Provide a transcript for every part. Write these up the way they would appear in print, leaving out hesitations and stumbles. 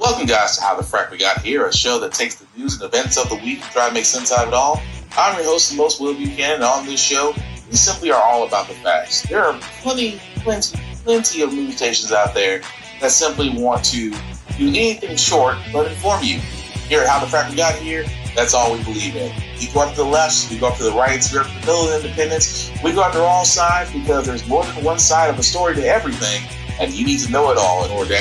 Welcome, guys, to How the Frack We Got Here, a show that takes the news and events of the week and try to make sense out of it all. I'm your host, the most Will Buchanan, and on this show, we simply are all about the facts. There are plenty of news stations out there that simply want to do anything short but inform you. Here at How the Frack We Got Here, that's all we believe in. We go up to the left, we go up to the right, we go up to the middle of independence. We go after all sides because there's more than one side of a story to everything, and you need to know it all in order to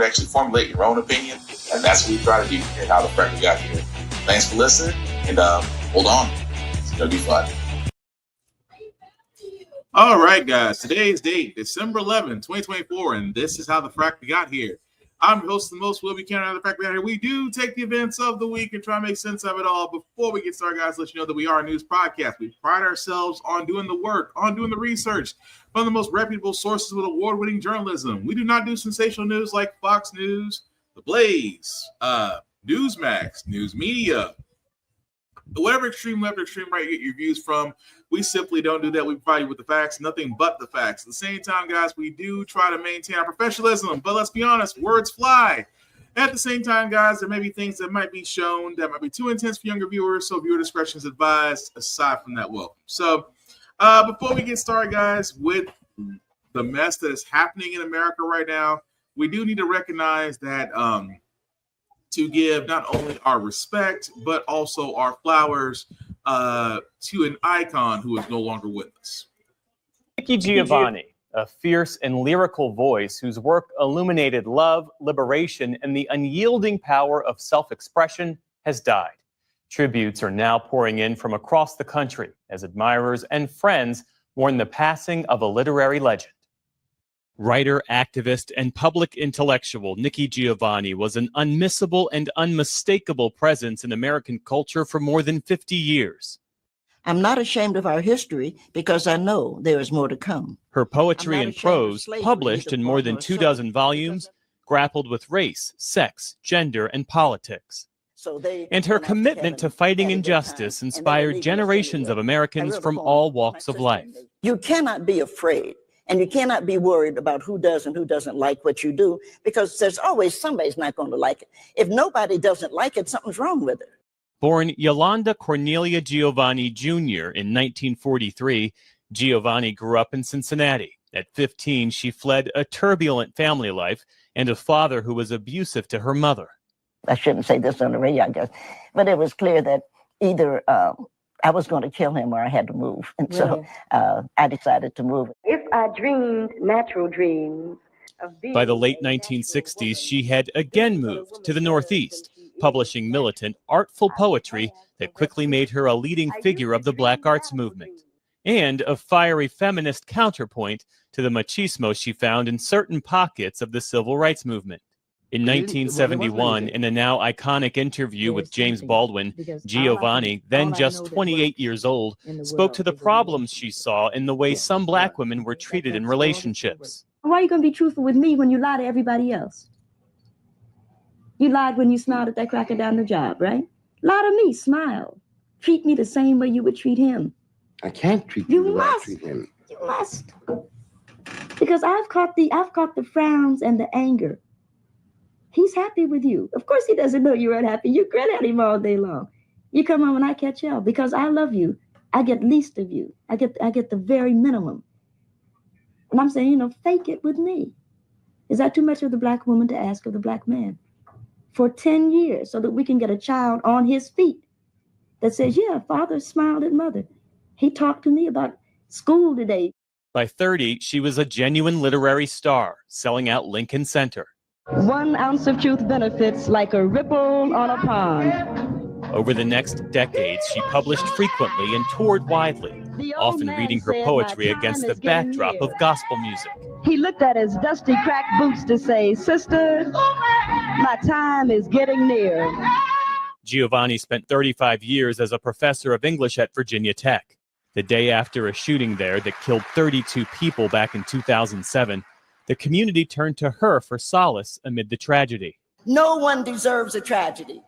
actually formulate your own opinion. And that's what we try to do here at How the Frack We Got Here. Thanks for listening, and hold on, it's gonna be fun. All right, guys. Today's date, December 11, 2024, and this is How the Frack We Got Here. I'm your host, the most Will Buchanan, How the Frack We Got Here. We do take the events of the week and try to make sense of it all. Before we get started, guys, let you know that we are a news podcast. We pride ourselves on doing the work, on doing the research from the most reputable sources with award-winning journalism. We do not do sensational news like Fox News, The Blaze, Newsmax, News Media, whatever extreme left or extreme right you get your views from. We simply don't do that. We provide you with the facts, nothing but the facts. At the same time, guys, we do try to maintain our professionalism, but let's be honest, words fly. At the same time, guys, there may be things that might be shown that might be too intense for younger viewers, so viewer discretion is advised. Aside from that, welcome. So before we get started, guys, with the mess that is happening in America right now, we do need to recognize that to give not only our respect, but also our flowers to an icon who is no longer with us. Nikki Giovanni, a fierce and lyrical voice whose work illuminated love, liberation, and the unyielding power of self-expression, has died. Tributes are now pouring in from across the country as admirers and friends mourn the passing of a literary legend. Writer, activist, and public intellectual Nikki Giovanni was an unmissable and unmistakable presence in American culture for more than 50 years. I'm not ashamed of our history because I know there is more to come. Her poetry and prose, published in more than 24 volumes, grappled with race, sex, gender, and politics. And her commitment to fighting injustice inspired generations of Americans from all walks of life. You cannot be afraid. And you cannot be worried about who does and who doesn't like what you do, because there's always somebody's not going to like it. If nobody doesn't like it, something's wrong with it. Born Yolanda Cornelia Giovanni Jr. in 1943, Giovanni grew up in Cincinnati. At 15, she fled a turbulent family life and a father who was abusive to her mother. I shouldn't say this on the radio, I guess, but it was clear that either I was going to kill him or I had to move. And so I decided to move. If I dreamed natural dreams of being... By the late 1960s, she had again moved to the Northeast, publishing militant, artful poetry that quickly made her a leading figure of the Black arts movement, and a fiery feminist counterpoint to the machismo she found in certain pockets of the civil rights movement. In 1971, in a now iconic interview with James Baldwin, Giovanni, then just 28 years old, spoke to the problems she saw in the way some Black women were treated in relationships. Why are you going to be truthful with me when you lie to everybody else? You lied when you smiled at that cracker down the job, right? Lie to me, smile. Treat me the same way you would treat him. I can't treat you the way I treat him. You must. Because I've caught the frowns and the anger. He's happy with you. Of course he doesn't know you're unhappy. You grin at him all day long. You come home and I catch hell because I love you. I get least of you. I get the very minimum. And I'm saying, fake it with me. Is that too much of the Black woman to ask of the Black man? For 10 years, so that we can get a child on his feet that says, yeah, father smiled at mother. He talked to me about school today. By 30, she was a genuine literary star, selling out Lincoln Center. 1 ounce of truth benefits like a ripple on a pond. Over the next decades, she published frequently and toured widely, often reading her poetry against the backdrop of gospel music. He looked at his dusty cracked boots to say, sister, my time is getting near. Giovanni spent 35 years as a professor of English at Virginia Tech. The day after a shooting there that killed 32 people back in 2007, the community turned to her for solace amid the tragedy. No one deserves a tragedy.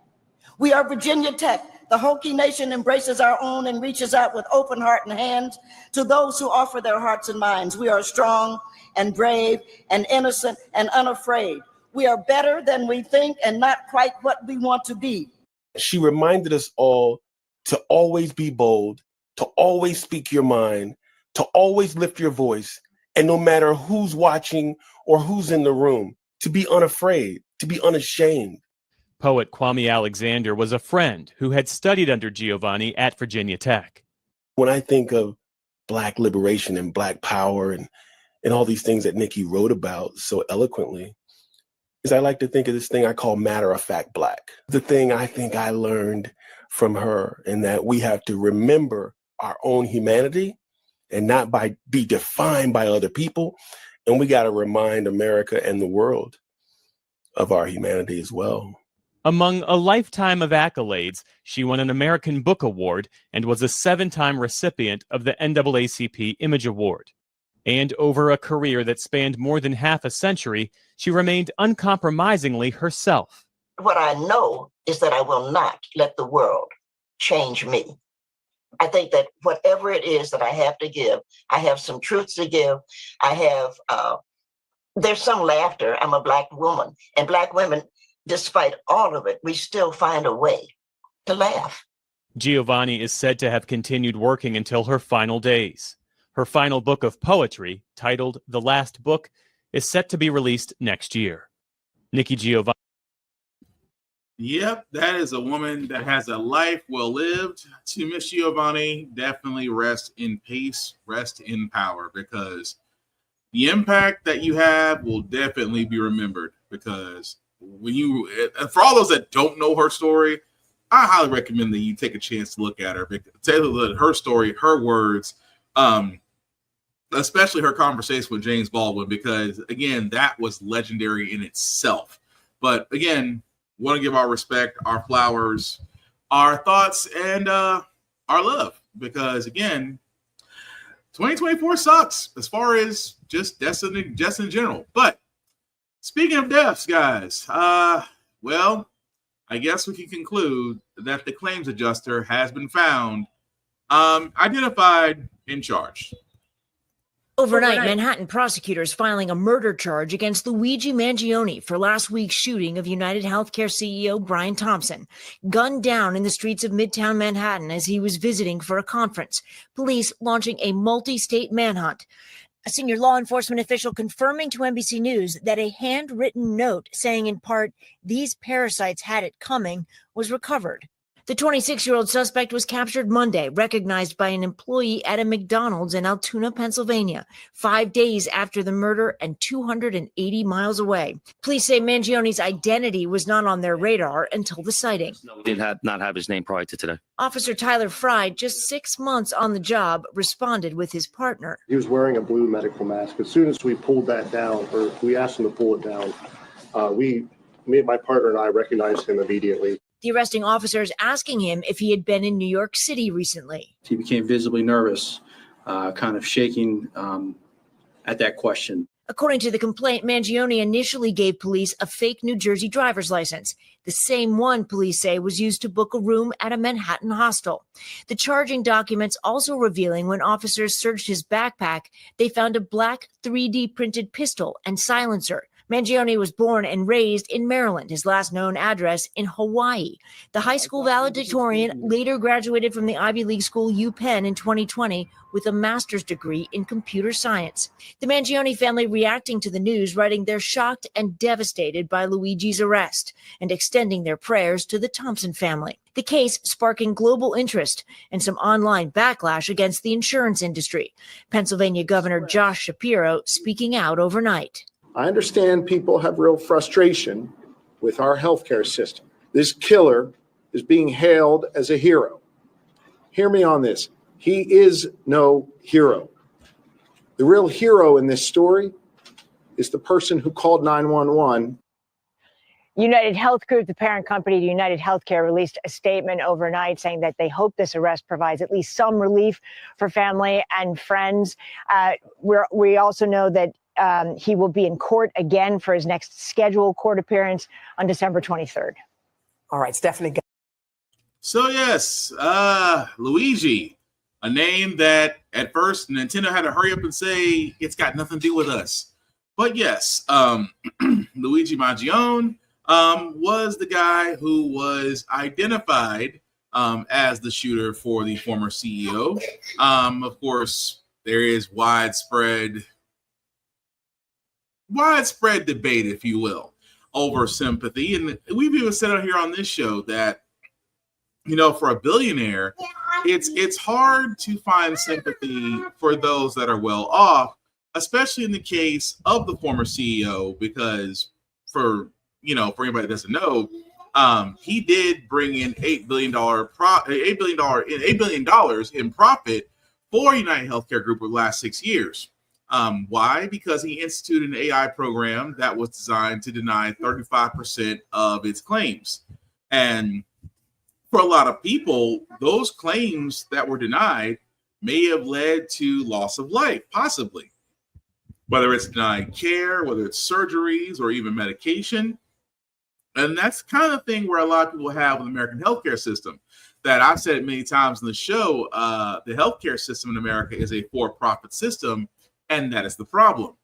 We are Virginia Tech. The Hokie Nation embraces our own and reaches out with open heart and hands to those who offer their hearts and minds. We are strong and brave and innocent and unafraid. We are better than we think and not quite what we want to be. She reminded us all to always be bold, to always speak your mind, to always lift your voice, and no matter who's watching or who's in the room, to be unafraid, to be unashamed. Poet Kwame Alexander was a friend who had studied under Giovanni at Virginia Tech. When I think of Black liberation and Black power and all these things that Nikki wrote about so eloquently, is I like to think of this thing I call matter-of-fact Black. The thing I think I learned from her, and that we have to remember our own humanity and not be defined by other people. And we got to remind America and the world of our humanity as well. Among a lifetime of accolades, she won an American Book Award and was a 7-time recipient of the NAACP Image Award. And over a career that spanned more than half a century, she remained uncompromisingly herself. What I know is that I will not let the world change me. I think that whatever it is that I have to give, I have some truths to give. I have, there's some laughter. I'm a Black woman, and Black women, despite all of it, we still find a way to laugh. Giovanni is said to have continued working until her final days. Her final book of poetry, titled The Last Book, is set to be released next year. Nikki Giovanni. Yep, that is a woman that has a life well lived. To Miss Giovanni, definitely rest in peace, rest in power, because the impact that you have will definitely be remembered. Because when you, for all those that don't know her story, I highly recommend that you take a chance to look at her, because her story, her words, especially her conversation with James Baldwin, because again, that was legendary in itself. But again, want to give our respect, our flowers, our thoughts, and our love, because again, 2024 sucks as far as just deaths in general. But speaking of deaths, guys, well, I guess we can conclude that the claims adjuster has been found, identified, and charged. Overnight, Manhattan prosecutors filing a murder charge against Luigi Mangione for last week's shooting of United Healthcare CEO Brian Thompson, gunned down in the streets of Midtown Manhattan as he was visiting for a conference. Police launching a multi-state manhunt. A senior law enforcement official confirming to NBC News that a handwritten note saying in part, "These parasites had it coming," was recovered. The 26-year-old suspect was captured Monday, recognized by an employee at a McDonald's in Altoona, Pennsylvania, 5 days after the murder and 280 miles away. Police say Mangione's identity was not on their radar until the sighting. We did not have his name prior to today. Officer Tyler Fry, just 6 months on the job, responded with his partner. He was wearing a blue medical mask. As soon as we pulled that down, or we asked him to pull it down, me, my partner and I recognized him immediately. The arresting officers asking him if he had been in New York City recently. He became visibly nervous, kind of shaking at that question. According to the complaint, Mangione initially gave police a fake New Jersey driver's license, the same one police say was used to book a room at a Manhattan hostel. The charging documents also revealing when officers searched his backpack, they found a black 3D printed pistol and silencer. Mangione was born and raised in Maryland, his last known address in Hawaii. The high school valedictorian later graduated from the Ivy League school UPenn in 2020 with a master's degree in computer science. The Mangione family reacting to the news, writing they're shocked and devastated by Luigi's arrest and extending their prayers to the Thompson family. The case sparking global interest and some online backlash against the insurance industry. Pennsylvania Governor Josh Shapiro speaking out overnight. I understand people have real frustration with our healthcare system. This killer is being hailed as a hero. Hear me on this. He is no hero. The real hero in this story is the person who called 911. United Health Group, the parent company to United Healthcare, released a statement overnight saying that they hope this arrest provides at least some relief for family and friends. We also know that he will be in court again for his next scheduled court appearance on December 23rd. All right, Stephanie. So yes, Luigi, a name that at first Nintendo had to hurry up and say it's got nothing to do with us. But yes, Luigi Mangione was the guy who was identified as the shooter for the former CEO. Of course, there is widespread debate, if you will, over sympathy. And we've even said it here on this show that, for a billionaire, it's hard to find sympathy for those that are well off, especially in the case of the former CEO, because for anybody that doesn't know, he did bring in $8 billion in profit for United Healthcare Group over the last 6 years. Why? Because he instituted an AI program that was designed to deny 35% of its claims. And for a lot of people, those claims that were denied may have led to loss of life, possibly. Whether it's denied care, whether it's surgeries, or even medication. And that's kind of thing where a lot of people have with the American healthcare system. That I've said it many times in the show, the healthcare system in America is a for-profit system, and that is the problem.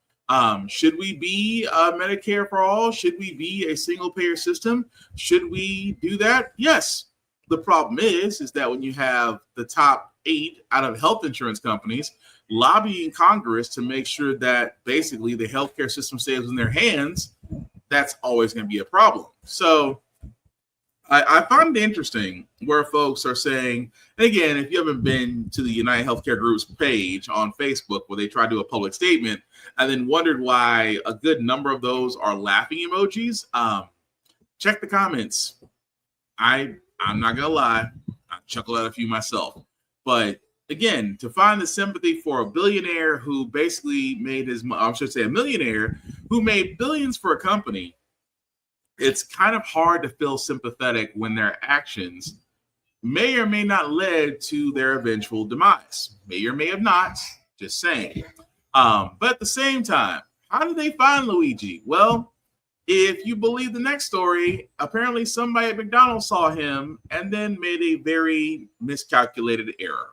Should we be Medicare for all? Should we be a single-payer system? Should we do that? Yes. The problem is that when you have the top 8 out of health insurance companies lobbying Congress to make sure that basically the healthcare system stays in their hands, that's always going to be a problem. So I find it interesting where folks are saying, and again, if you haven't been to the United Healthcare Group's page on Facebook where they try to do a public statement and then wondered why a good number of those are laughing emojis, check the comments. I'm not going to lie, I chuckle at a few myself. But again, to find the sympathy for a billionaire who basically made a millionaire who made billions for a company, it's kind of hard to feel sympathetic when their actions may or may not lead to their eventual demise. May or may have not, just saying. But at the same time, how did they find Luigi? Well, if you believe the next story, apparently somebody at McDonald's saw him and then made a very miscalculated error.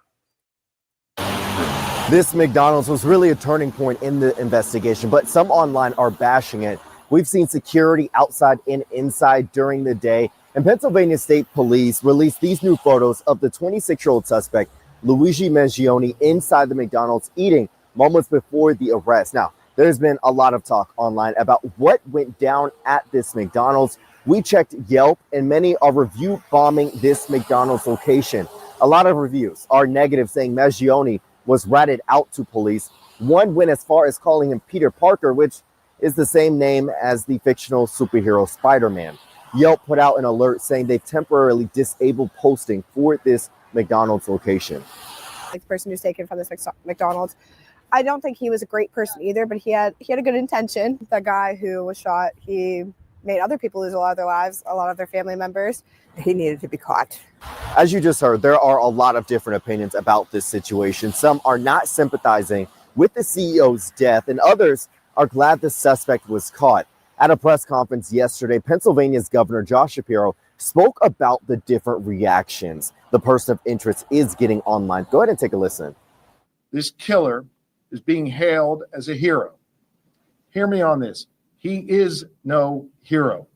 This McDonald's was really a turning point in the investigation, but some online are bashing it. We've seen security outside and inside during the day, and Pennsylvania State Police released these new photos of the 26-year-old suspect, Luigi Mangione, inside the McDonald's eating moments before the arrest. Now, there's been a lot of talk online about what went down at this McDonald's. We checked Yelp, and many are review bombing this McDonald's location. A lot of reviews are negative, saying Mangione was ratted out to police. One went as far as calling him Peter Parker, which is the same name as the fictional superhero Spider-Man. Yelp put out an alert saying they've temporarily disabled posting for this McDonald's location. Like the person who's taken from this McDonald's, I don't think he was a great person either, but he had a good intention. The guy who was shot, he made other people lose a lot of their lives, a lot of their family members. He needed to be caught. As you just heard, there are a lot of different opinions about this situation. Some are not sympathizing with the CEO's death, and others are glad the suspect was caught. At a press conference yesterday, Pennsylvania's Governor Josh Shapiro spoke about the different reactions the person of interest is getting online. Go ahead and take a listen. This killer is being hailed as a hero. Hear me on this. He is no hero.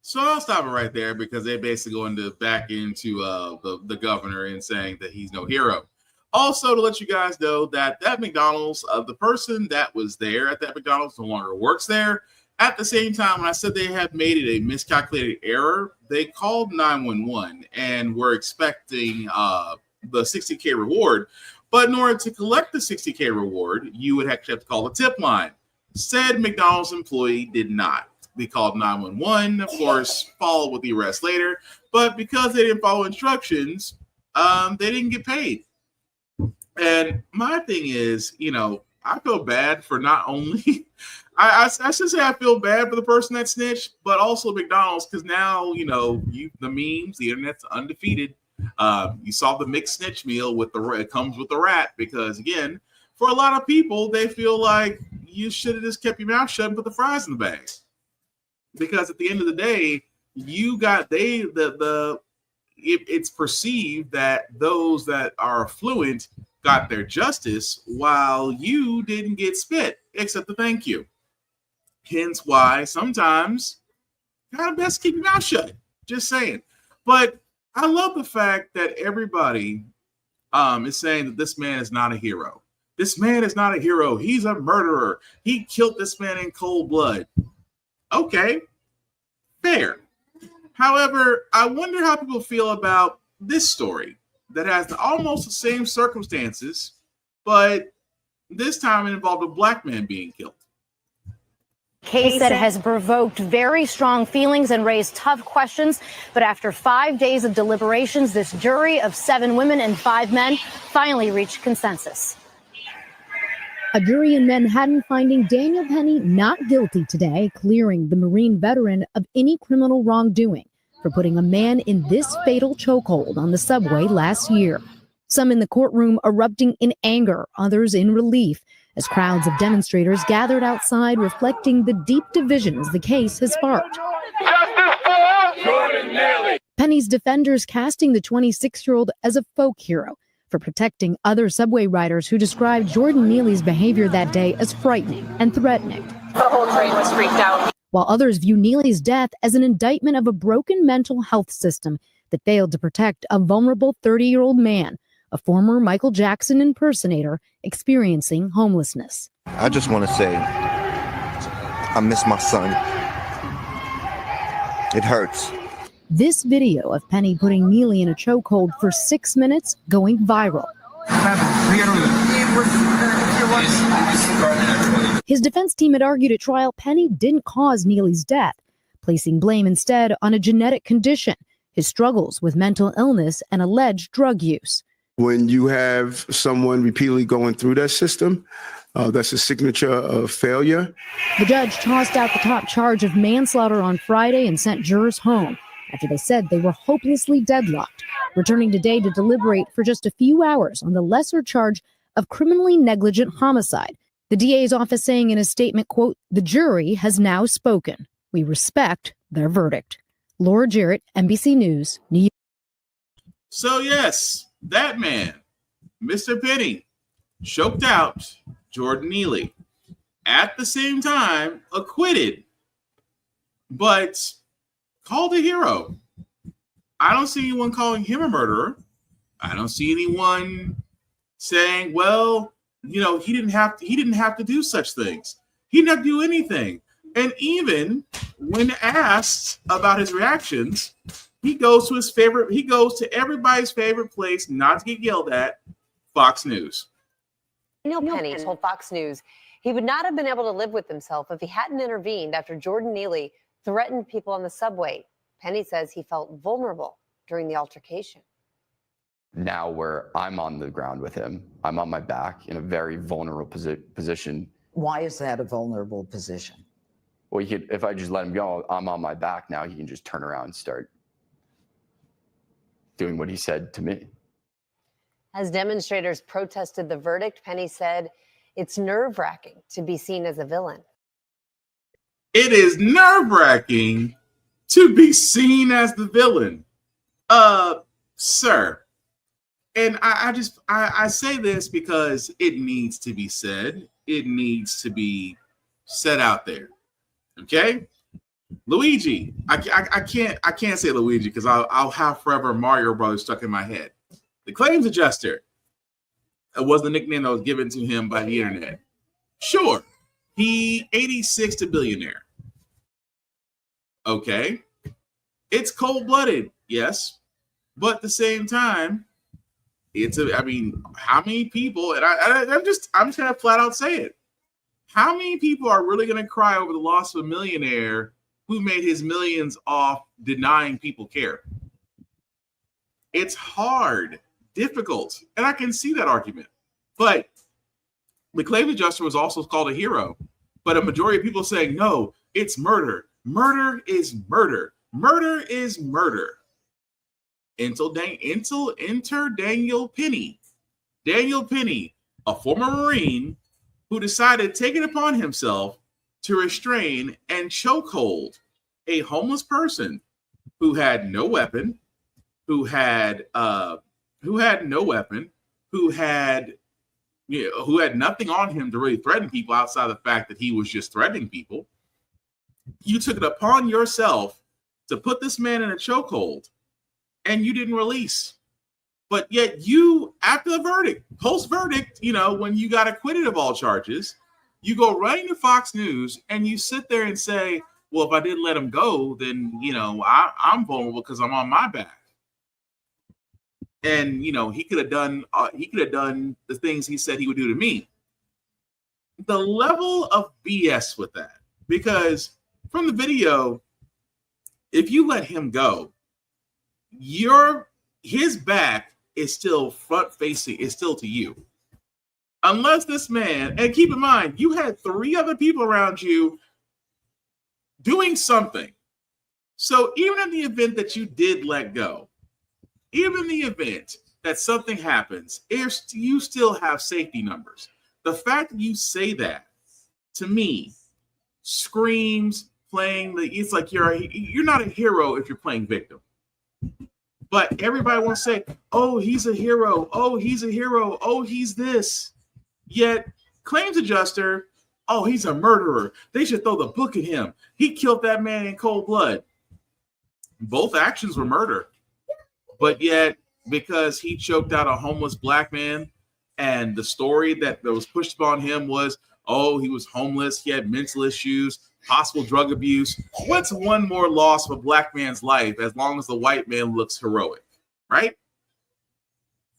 So I'll stop it right there because they basically going back into the governor and saying that he's no hero. Also, to let you guys know that McDonald's, the person that was there at that McDonald's no longer works there. At the same time, when I said they had made it a miscalculated error, they called 911 and were expecting the $60K reward. But in order to collect the $60K reward, you would actually have to call the tip line. Said McDonald's employee did not. They called 911, of course, followed with the arrest later. But because they didn't follow instructions, they didn't get paid. And my thing is, I feel bad for not only, I should say I feel bad for the person that snitched, but also McDonald's, because now, the memes, the internet's undefeated. You saw the mixed snitch meal it comes with the rat, because again, for a lot of people, they feel like you should have just kept your mouth shut and put the fries in the bag. Because at the end of the day, you got the it's perceived that those that are affluent got their justice while you didn't get spit, except the thank you. Hence why sometimes you gotta best keep your mouth shut. Just saying. But I love the fact that everybody is saying that this man is not a hero. This man is not a hero. He's a murderer. He killed this man in cold blood. Okay, fair. However, I wonder how people feel about this story that has almost the same circumstances, but this time it involved a black man being killed. Case that has provoked very strong feelings and raised tough questions. But after 5 days of deliberations, this jury of 7 women and 5 men finally reached consensus. A jury in Manhattan finding Daniel Penny not guilty today, clearing the Marine veteran of any criminal wrongdoing for putting a man in this fatal chokehold on the subway last year. Some in the courtroom erupting in anger, others in relief, as crowds of demonstrators gathered outside reflecting the deep divisions the case has sparked. Penny's defenders casting the 26-year-old as a folk hero for protecting other subway riders who described Jordan Neely's behavior that day as frightening and threatening. The whole train was freaked out. While others view Neely's death as an indictment of a broken mental health system that failed to protect a vulnerable 30-year-old man, a former Michael Jackson impersonator experiencing homelessness. I just want to say, I miss my son. It hurts. This video of Penny putting Neely in a chokehold for 6 minutes going viral. His defense team had argued at trial Penny didn't cause Neely's death, placing blame instead on a genetic condition, his struggles with mental illness and alleged drug use. When you have someone repeatedly going through that system, that's a signature of failure. The judge tossed out the top charge of manslaughter on Friday and sent jurors home after they said they were hopelessly deadlocked, returning today to deliberate for just a few hours on the lesser charge of criminally negligent homicide. The DA's office saying in a statement, quote, "The jury has now spoken. We respect their verdict." Laura Jarrett, NBC News, New York. So yes, that man, Mr. Penny, choked out Jordan Neely. At the same time, acquitted, but called a hero. I don't see anyone calling him a murderer. I don't see anyone saying, well, you know, he didn't have to do such things. He didn't have to do anything. And even when asked about his reactions, he goes to everybody's favorite place not to get yelled at, Fox News. Daniel Penny told Fox News he would not have been able to live with himself if he hadn't intervened after Jordan Neely threatened people on the subway. Penny says he felt vulnerable during the altercation. Now where I'm on the ground with him, I'm on my back in a very vulnerable position. Why is that a vulnerable position? Well, if I just let him go, I'm on my back now. He can just turn around and start doing what he said to me. As demonstrators protested the verdict, Penny said it's nerve-wracking to be seen as a villain. It is nerve-wracking to be seen as the villain. Sir. And I say this because it needs to be said. It needs to be set out there. Okay? Luigi. I can't say Luigi because I'll have forever Mario Brothers stuck in my head. The claims adjuster was the nickname that was given to him by the internet. Sure. He 86 to billionaire. Okay. It's cold-blooded, yes. But at the same time, how many people, and I'm just gonna flat out say it. How many people are really gonna cry over the loss of a millionaire who made his millions off denying people care? It's hard, difficult, and I can see that argument. But the claim adjuster was also called a hero. But a majority of people saying, no, it's murder. Murder is murder. Murder is murder. Enter Daniel Penny. Daniel Penny, a former Marine who decided to take it upon himself to restrain and chokehold a homeless person who had no weapon, who had no weapon, who had nothing on him to really threaten people outside of the fact that he was just threatening people. You took it upon yourself to put this man in a chokehold, and you didn't release. But yet you, after the verdict, post-verdict, when you got acquitted of all charges, you go right into Fox News and you sit there and say, well, if I didn't let him go, then, I'm vulnerable because I'm on my back. And, he could have done the things he said he would do to me. The level of BS with that, because from the video, if you let him go, his back is still front facing, is still to you. Unless this man, and keep in mind, you had 3 other people around you doing something. So even in the event that you did let go, even in the event that something happens, you still have safety numbers. The fact that you say that, to me, screams it's like you're not a hero if you're playing victim. But everybody wants to say, oh, he's a hero. Oh, he's a hero. Oh, he's this. Yet, claims adjuster, oh, he's a murderer. They should throw the book at him. He killed that man in cold blood. Both actions were murder. But yet, because he choked out a homeless black man, and the story that was pushed upon him was, oh, he was homeless, he had mental issues, possible drug abuse. What's one more loss of a black man's life as long as the white man looks heroic, right?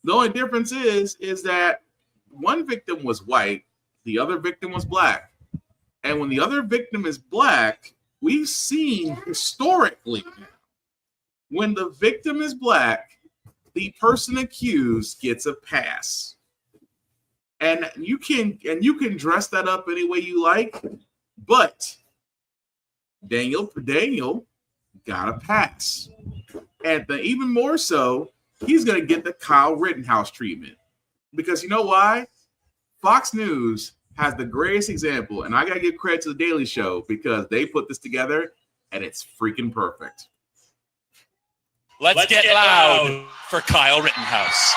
The only difference is that one victim was white, the other victim was black. And when the other victim is black, we've seen historically, when the victim is black, the person accused gets a pass. And you can dress that up any way you like, but Daniel got a pass. And even more so, he's going to get the Kyle Rittenhouse treatment. Because you know why? Fox News has the greatest example, and I got to give credit to The Daily Show because they put this together, and it's freaking perfect. Let's get loud for Kyle Rittenhouse.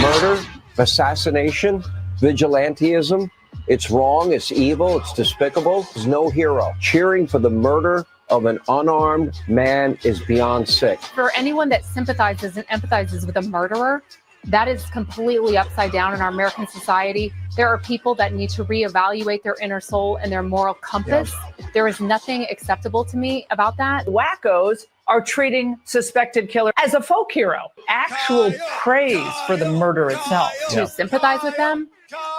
Murder, assassination, vigilantism. It's wrong, it's evil, it's despicable. There's no hero. Cheering for the murder of an unarmed man is beyond sick. For anyone that sympathizes and empathizes with a murderer, that is completely upside down in our American society. There are people that need to reevaluate their inner soul and their moral compass. Yeah. There is nothing acceptable to me about that. Wackos are treating suspected killer as a folk hero. Actual praise for the murder itself. To sympathize with them,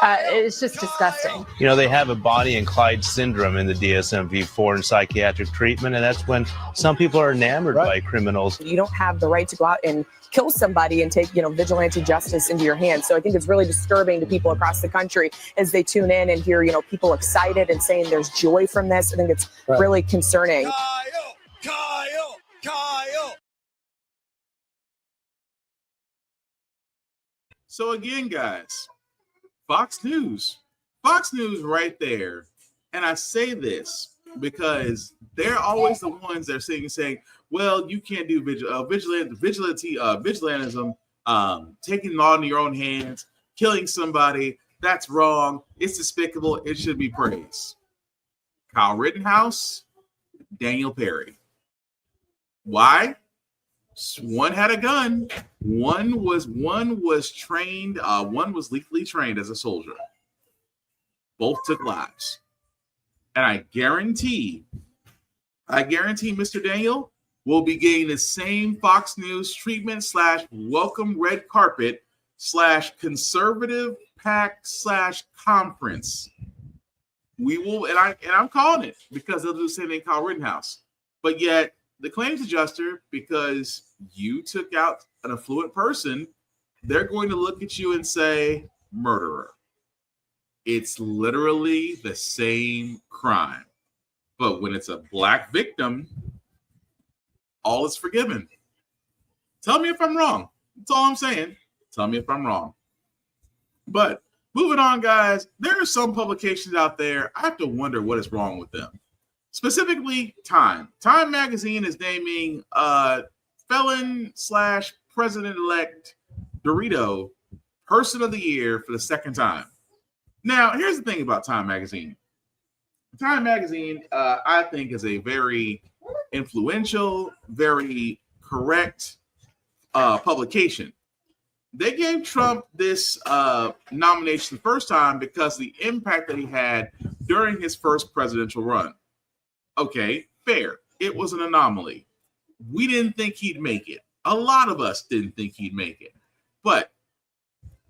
it's just disgusting. You know, they have a Bonnie and Clyde syndrome in the DSM-IV in psychiatric treatment, and that's when some people are enamored by criminals. You don't have the right to go out and kill somebody and take, vigilante justice into your hands. So I think it's really disturbing to people across the country as they tune in and hear, people excited and saying there's joy from this. I think it's really concerning. Kyle. So again, guys, Fox News right there. And I say this because they're always the ones that are saying, well, you can't do vigilantism, taking the law into your own hands, killing somebody. That's wrong. It's despicable. It should be praised. Kyle Rittenhouse, Daniel Perry. Why? One had a gun. One was trained. One was lethally trained as a soldier. Both took lives. And I guarantee Mr. Daniel will be getting the same Fox News treatment / welcome red carpet / conservative pack / conference. We will, and I'm calling it because they'll do the same thing Kyle Rittenhouse. But yet the claims adjuster, because you took out an affluent person, they're going to look at you and say, murderer. It's literally the same crime. But when it's a black victim, all is forgiven. Tell me if I'm wrong. That's all I'm saying. Tell me if I'm wrong. But moving on, guys, there are some publications out there. I have to wonder what is wrong with them. Specifically, Time. Time magazine is naming felon/president-elect Dorito Person of the Year for the second time. Now, here's the thing about Time magazine. Time magazine, I think, is a very influential, very correct publication. They gave Trump this nomination the first time because of the impact that he had during his first presidential run. Okay, fair. It was an anomaly. We didn't think he'd make it. A lot of us didn't think he'd make it. But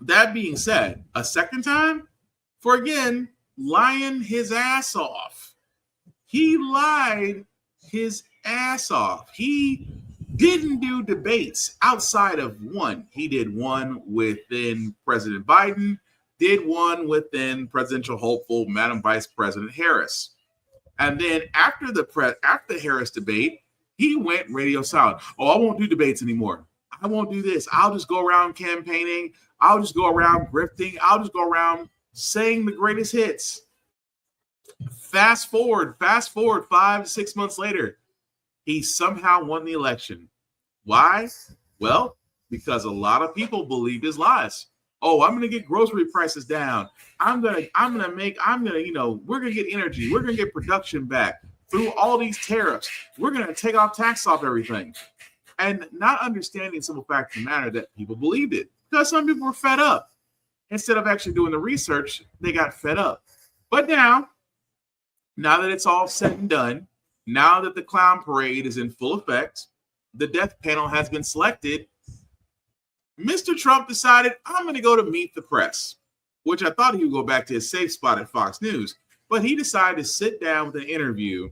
that being said, a second time for, again, lying his ass off. He lied his ass off. He didn't do debates outside of one. He did one within President Biden, did one within presidential hopeful Madam Vice President Harris. And then after the Harris debate, he went radio silent. Oh, I won't do debates anymore. I won't do this. I'll just go around campaigning. I'll just go around grifting. I'll just go around saying the greatest hits. Fast forward 5 to 6 months later, he somehow won the election. Why? Well, because a lot of people believed his lies. Oh, I'm gonna get grocery prices down. we're gonna get energy. We're gonna get production back through all these tariffs. We're gonna take off tax off everything. And not understanding the simple fact of the matter that people believed it. Because some people were fed up. Instead of actually doing the research, they got fed up. But now that it's all said and done, now that the clown parade is in full effect, the death panel has been selected, Mr. Trump decided, I'm going to go to meet the press, which I thought he would go back to his safe spot at Fox News. But he decided to sit down with an interview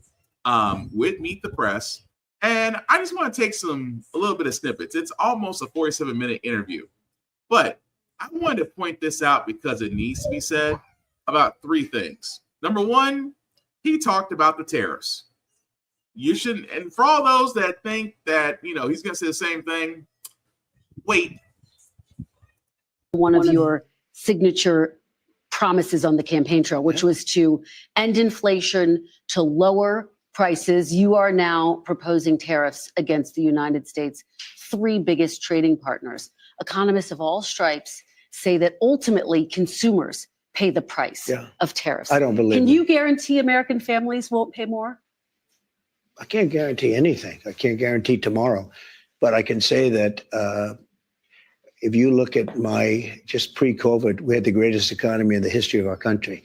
with Meet the Press. And I just want to take a little bit of snippets. It's almost a 47-minute interview. But I wanted to point this out because it needs to be said about three things. Number one, he talked about the tariffs. You shouldn't, and for all those that think that, he's going to say the same thing, wait. One of your signature promises on the campaign trail, which was to end inflation, to lower prices. You are now proposing tariffs against the United States' three biggest trading partners. Economists of all stripes say that ultimately consumers pay the price of tariffs. I don't believe Can you guarantee American families won't pay more? I can't guarantee anything. I can't guarantee tomorrow. But I can say that if you look at just pre-COVID, we had the greatest economy in the history of our country.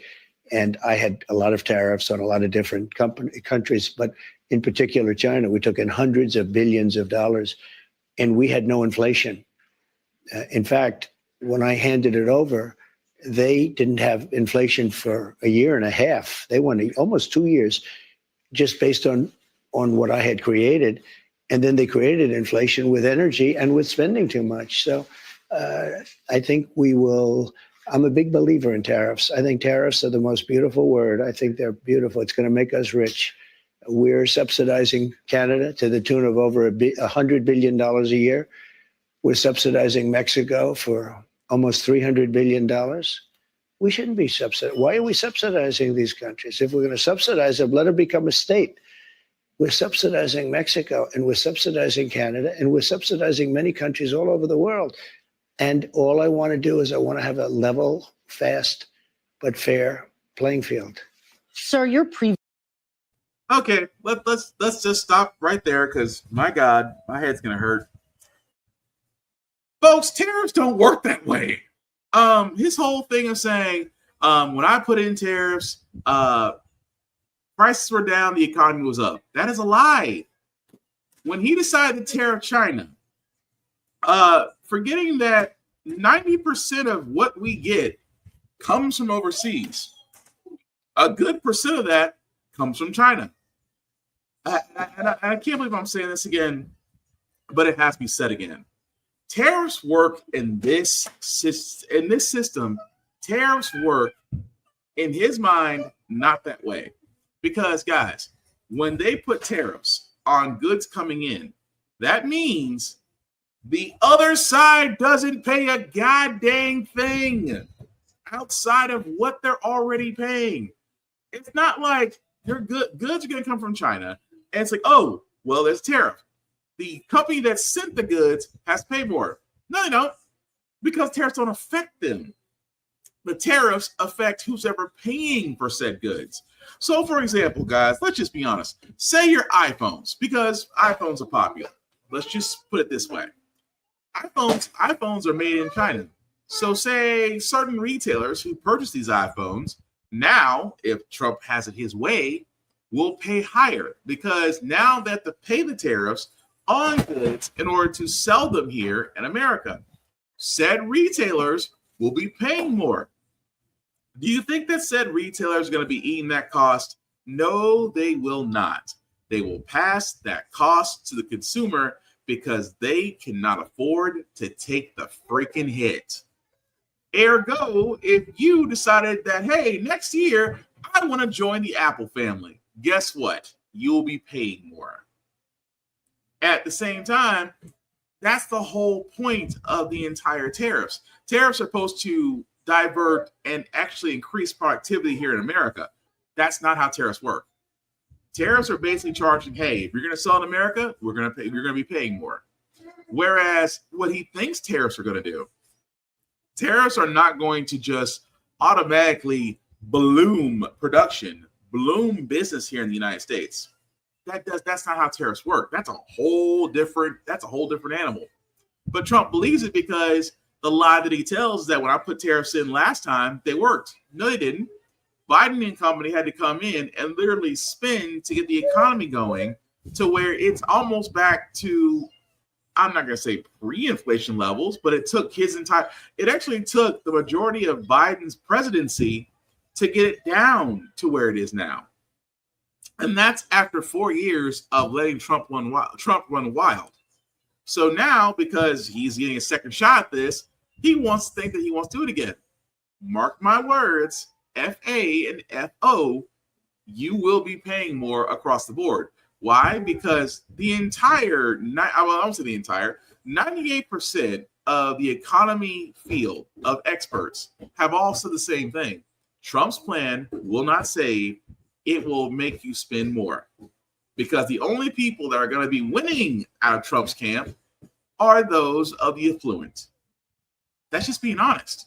And I had a lot of tariffs on a lot of different countries, but in particular China. We took in hundreds of billions of dollars, and we had no inflation. In fact, when I handed it over, they didn't have inflation for a year and a half. They went almost 2 years just based on what I had created. And then they created inflation with energy and with spending too much. So I think I'm a big believer in tariffs. I think tariffs are the most beautiful word. I think they're beautiful. It's going to make us rich. We're subsidizing Canada to the tune of over $100 billion a year. We're subsidizing Mexico for almost $300 billion. We shouldn't be subsidizing. Why are we subsidizing these countries? If we're going to subsidize them, let them become a state. We're subsidizing Mexico, and we're subsidizing Canada, and we're subsidizing many countries all over the world. And all I want to do is I want to have a level, fast, but fair playing field. Sir, your Okay, let's just stop right there because, my God, my head's going to hurt. Folks, tariffs don't work that way. His whole thing of saying, when I put in tariffs, prices were down, the economy was up. That is a lie. When he decided to tariff China, forgetting that 90% of what we get comes from overseas. A good percent of that comes from China. I can't believe I'm saying this again, but it has to be said again. Tariffs work in this system. Tariffs work in his mind not that way. Because, guys, when they put tariffs on goods coming in, that means the other side doesn't pay a goddamn thing outside of what they're already paying. It's not like Your goods are going to come from China. And it's like, oh, well, there's a tariff. The company that sent the goods has to pay more. No, they don't, because tariffs don't affect them. The tariffs affect who's ever paying for said goods. So, for example, guys, let's just be honest. Say your iPhones, because iPhones are popular. Let's just put it this way. iPhones are made in China. So say certain retailers who purchase these iPhones, now, if Trump has it his way, will pay higher, because now they have to pay the tariffs on goods in order to sell them here in America. Said retailers will be paying more. Do you think that said retailers are going to be eating that cost? No, they will not. They will pass that cost to the consumer because they cannot afford to take the freaking hit. Ergo, if you decided that, hey, next year I want to join the Apple family, guess what? You'll be paying more. At the same time, that's the whole point of the entire tariffs. Tariffs are supposed to divert and actually increase productivity here in America. That's not how tariffs work. Tariffs are basically charging, hey, if you're going to sell in America, you're going to be paying more. Whereas what he thinks tariffs are going to do, tariffs are not going to just automatically bloom production, bloom business here in the United States. That's not how tariffs work. That's a whole different animal. But Trump believes it because the lie that he tells is that when I put tariffs in last time, they worked. No, they didn't. Biden and company had to come in and literally spend to get the economy going to where it's almost back to, I'm not going to say pre-inflation levels, but it actually took the majority of Biden's presidency to get it down to where it is now. And that's after 4 years of letting Trump run wild. So now, because he's getting a second shot at this, he wants to think that he wants to do it again. Mark my words, FA and FO, you will be paying more across the board. Why? Because the entire, 98% of the economy field of experts have all said the same thing. Trump's plan will not save, it will make you spend more. Because the only people that are going to be winning out of Trump's camp are those of the affluent. That's just being honest.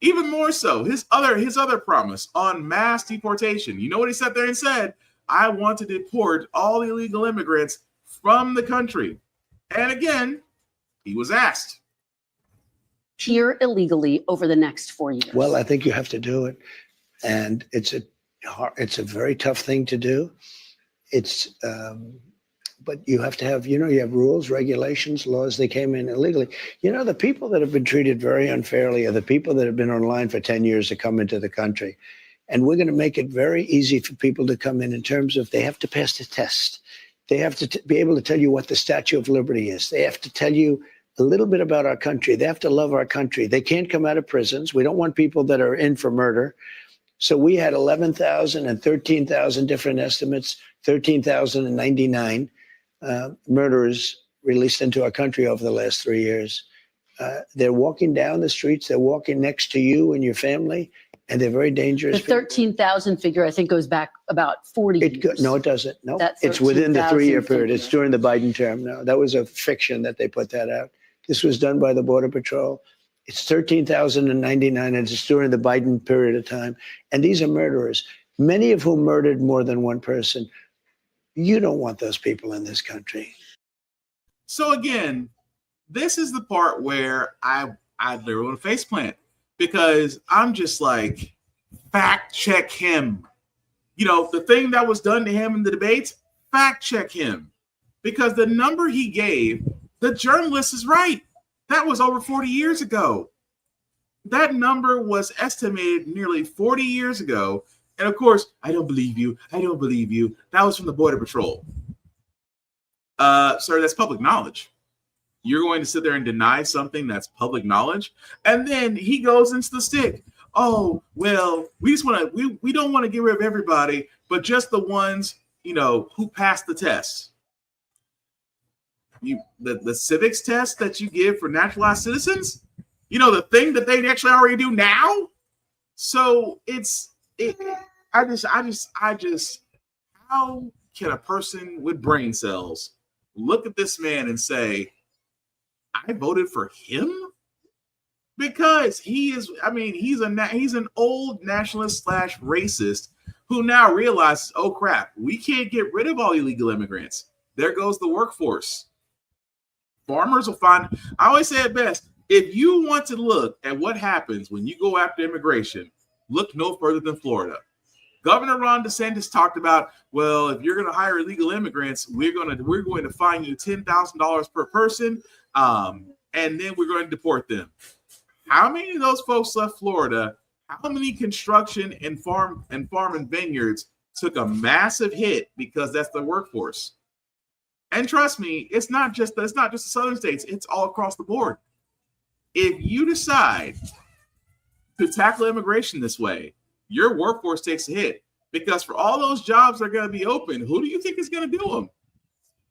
Even more so, his other promise on mass deportation. You know what he sat there and said? I want to deport all illegal immigrants from the country. And again, he was asked. Here illegally over the next 4 years. Well, I think you have to do it. And it's a very tough thing to do. But you have to have, you have rules, regulations, laws. They came in illegally. The people that have been treated very unfairly are the people that have been online for 10 years to come into the country. And we're going to make it very easy for people to come in terms of they have to pass the test. They have to be able to tell you what the Statue of Liberty is. They have to tell you a little bit about our country. They have to love our country. They can't come out of prisons. We don't want people that are in for murder. So we had 11,000 and 13,000 different estimates, 13,099 murderers released into our country over the last 3 years. They're walking down the streets. They're walking next to you and your family, and they're very dangerous. The 13,000 figure, I think, goes back about 40 years. No, it doesn't. No, That it's within the 3-year 13,000 period. figure. It's during the Biden term. No, that was a fiction that they put that out. This was done by the Border Patrol. It's 13,099, and it's during the Biden period of time. And these are murderers, many of whom murdered more than one person. You don't want those people in this country. So again, this is the part where I literally want to faceplant, because I'm just like, fact check him. The thing that was done to him in the debates, fact check him. Because the number he gave, the journalist is right. That was over 40 years ago. That number was estimated nearly 40 years ago. And of course, I don't believe you. I don't believe you. That was from the Border Patrol. Sir, that's public knowledge. You're going to sit there and deny something that's public knowledge? And then he goes into the stick. Oh, well, we don't want to get rid of everybody, but just the ones, who passed the test. The civics test that you give for naturalized citizens, the thing that they actually already do now. So I just how can a person with brain cells look at this man and say, I voted for him? Because he is, I mean, he's an old nationalist / racist who now realizes, oh crap, we can't get rid of all illegal immigrants. There goes the workforce. Farmers will find, I always say it best, if you want to look at what happens when you go after immigration, look no further than Florida. Governor Ron DeSantis talked about, well, if you're going to hire illegal immigrants, we're going to fine you $10,000 per person, and then we're going to deport them. How many of those folks left Florida? How many construction and farm and vineyards took a massive hit because that's the workforce? And trust me, it's not just the southern states; it's all across the board. If you decide to tackle immigration this way, your workforce takes a hit because for all those jobs that are going to be open, who do you think is going to do them?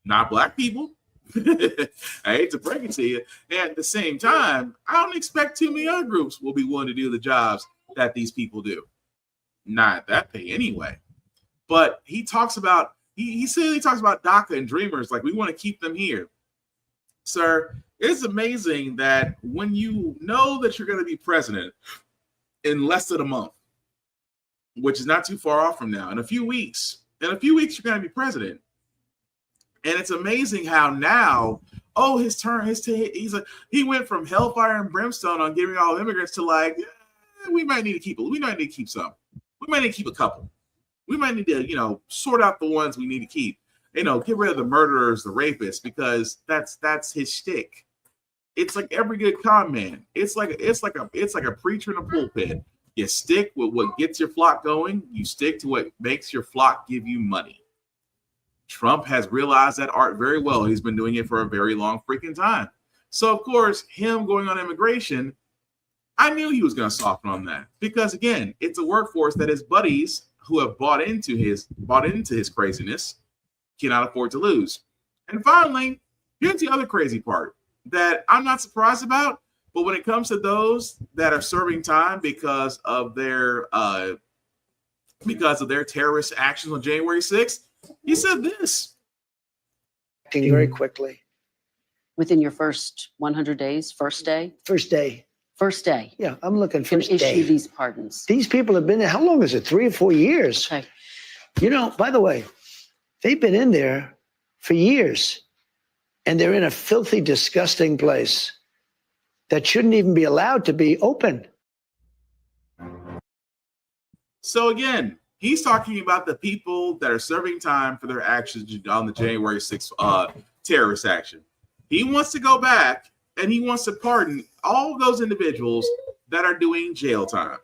Not black people. I hate to break it to you. And at the same time, I don't expect too many other groups will be willing to do the jobs that these people do. Not at that pay anyway. But he talks about, he talks about DACA and Dreamers like we want to keep them here. Sir, it's amazing that when you know that you're going to be president in less than a month, which is not too far off from now, in a few weeks you're going to be president. And it's amazing how now, oh, his turn, he went from hellfire and brimstone on giving all immigrants to like, we might need to keep some. We might need to keep a couple. We might need to, sort out the ones we need to keep. Get rid of the murderers, the rapists, because that's his shtick. It's like every good con man. It's like a preacher in a pulpit. You stick with what gets your flock going. You stick to what makes your flock give you money. Trump has realized that art very well. He's been doing it for a very long freaking time. So, of course, him going on immigration, I knew he was going to soften on that because, again, it's a workforce that his buddies who have bought into his craziness cannot afford to lose. And finally, here's the other crazy part that I'm not surprised about, but when it comes to those that are serving time because of their terrorist actions on January 6th, he said this. Very quickly. Within your first 100 days, first day? First day. First day. Yeah, I'm looking for issue these pardons. These people have been there. How long is it? 3 or 4 years. Okay. By the way, they've been in there for years, and they're in a filthy, disgusting place that shouldn't even be allowed to be open. So again, he's talking about the people that are serving time for their actions on the January 6th terrorist action. He wants to go back and he wants to pardon all of those individuals that are doing jail time.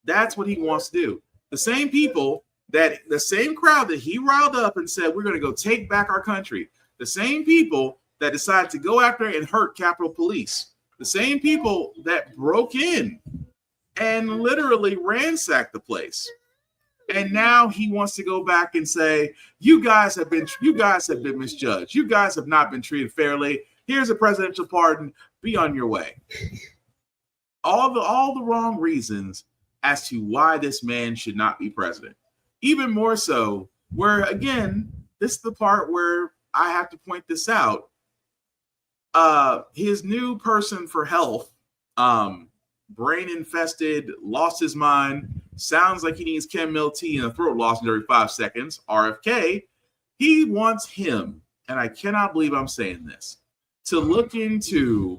That's what he wants to do. The same crowd that he riled up and said, we're going to go take back our country. The same people that decided to go after and hurt Capitol Police. The same people that broke in and literally ransacked the place. And now he wants to go back and say, you guys have been misjudged. You guys have not been treated fairly. Here's a presidential pardon. Be on your way. All the wrong reasons as to why this man should not be president. Even more so, where again, this is the part where I have to point this out. His new person for health, brain infested, lost his mind, sounds like he needs chamomile tea and a throat lozenge every 5 seconds, RFK, he wants him, and I cannot believe I'm saying this, to look into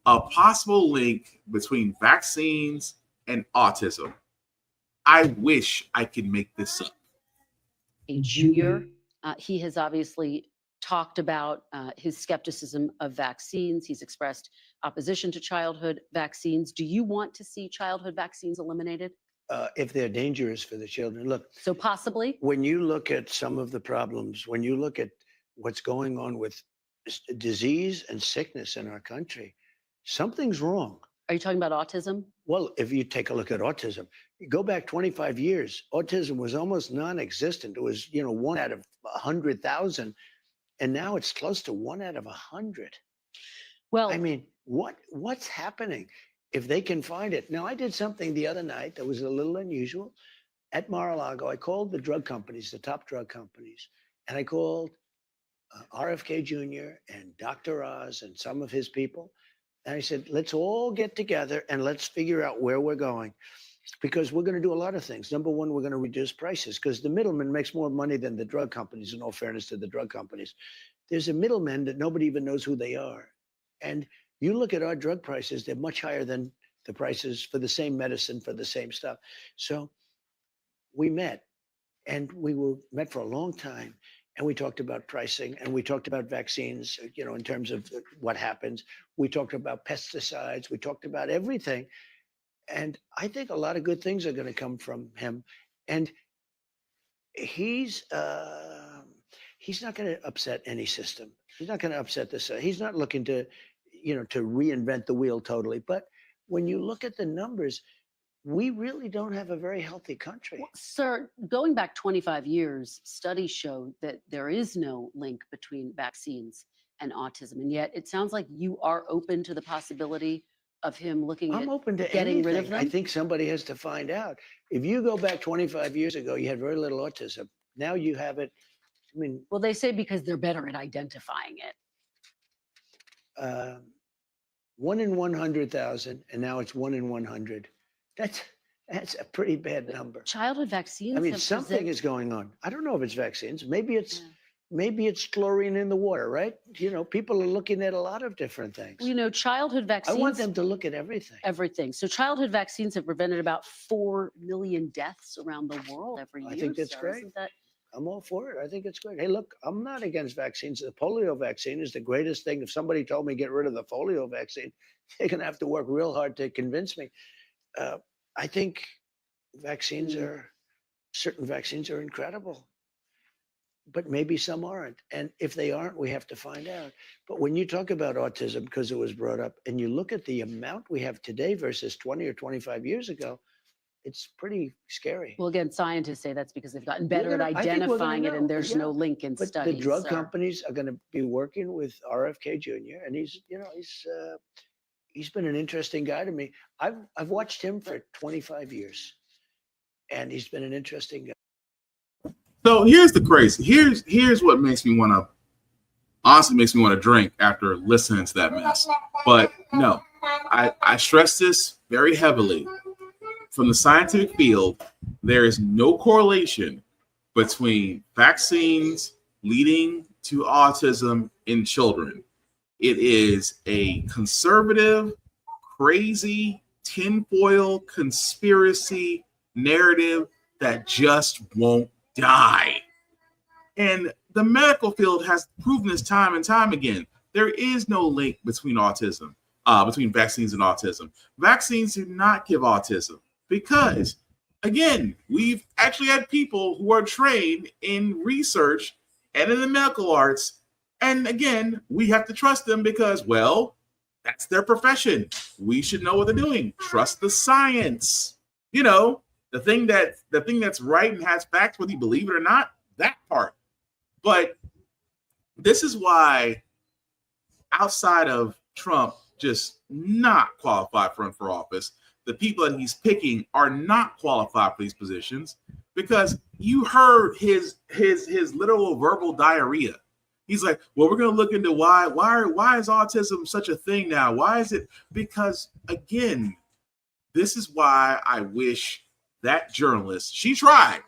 a possible link between vaccines and autism. I wish I could make this up. A junior, he has obviously talked about his skepticism of vaccines. He's expressed opposition to childhood vaccines. Do you want to see childhood vaccines eliminated? If they're dangerous for the children. Look. So possibly? When you look at some of the problems, when you look at what's going on with disease and sickness in our country, something's wrong. Are you talking about autism? Well, if you take a look at autism, you go back 25 years, autism was almost non-existent. It was, 1 out of 100,000. And now it's close to 1 out of 100. Well, I mean, what's happening? If they can find it. Now, I did something the other night that was a little unusual. at Mar-a-Lago, I called the drug companies, the top drug companies, and I called RFK Jr. and Dr. Oz and some of his people. And I said, let's all get together and let's figure out where we're going, because we're going to do a lot of things. Number one, we're going to reduce prices because the middleman makes more money than the drug companies, in all fairness to the drug companies. There's a middleman that nobody even knows who they are. And you look at our drug prices, they're much higher than the prices for the same medicine, for the same stuff. So we met, and we met for a long time. And we talked about pricing, and we talked about vaccines, in terms of what happens. We talked about pesticides. We talked about everything. And I think a lot of good things are going to come from him. And he's not going to upset any system. He's not going to upset this. He's not looking to, to reinvent the wheel totally. But when you look at the numbers, we really don't have a very healthy country. Well, sir, going back 25 years, studies show that there is no link between vaccines and autism. And yet it sounds like you are open to the possibility of him looking I'm at open to getting rid of anything. them. I think somebody has to find out. If you go back 25 years ago, you had very little autism. Now you have it. I mean, well, they say because they're better at identifying it. 1 in 100,000, and now it's 1 in 100. That's a pretty bad number. Childhood vaccines. I mean, something is going on. I don't know if it's vaccines. Maybe it's chlorine in the water, right? People are looking at a lot of different things. Childhood vaccines. I want them to look at everything. Everything. So childhood vaccines have prevented about 4 million deaths around the world every year. I think that's great. I'm all for it. I think it's great. Hey, look, I'm not against vaccines. The polio vaccine is the greatest thing. If somebody told me get rid of the polio vaccine, they're going to have to work real hard to convince me. I think certain vaccines are incredible, but maybe some aren't. And if they aren't, we have to find out. But when you talk about autism, because it was brought up, and you look at the amount we have today versus 20 or 25 years ago, it's pretty scary. Well, again, scientists say that's because they've gotten better at identifying it, and there's no link in but studies. The drug companies are going to be working with RFK Jr. and he's been an interesting guy to me. I've watched him for 25 years, and he's been an interesting guy. So here's the crazy. Here's what makes me want to, honestly makes me want to drink after listening to that mess. But no, I stress this very heavily. From the scientific field, there is no correlation between vaccines leading to autism in children. It is a conservative, crazy, tinfoil conspiracy narrative that just won't die. And the medical field has proven this time and time again. There is no link between autism, between vaccines and autism. Vaccines do not give autism because, again, we've actually had people who are trained in research and in the medical arts. And again, we have to trust them because, well, that's their profession. We should know what they're doing. Trust the science. The thing that's right and has facts, whether you believe it or not, that part. But this is why, outside of Trump just not qualified for office, the people that he's picking are not qualified for these positions, because you heard his literal verbal diarrhea. He's like, well, we're going to look into why is autism such a thing now? Why is it? Because, again, this is why I wish that journalist, she tried.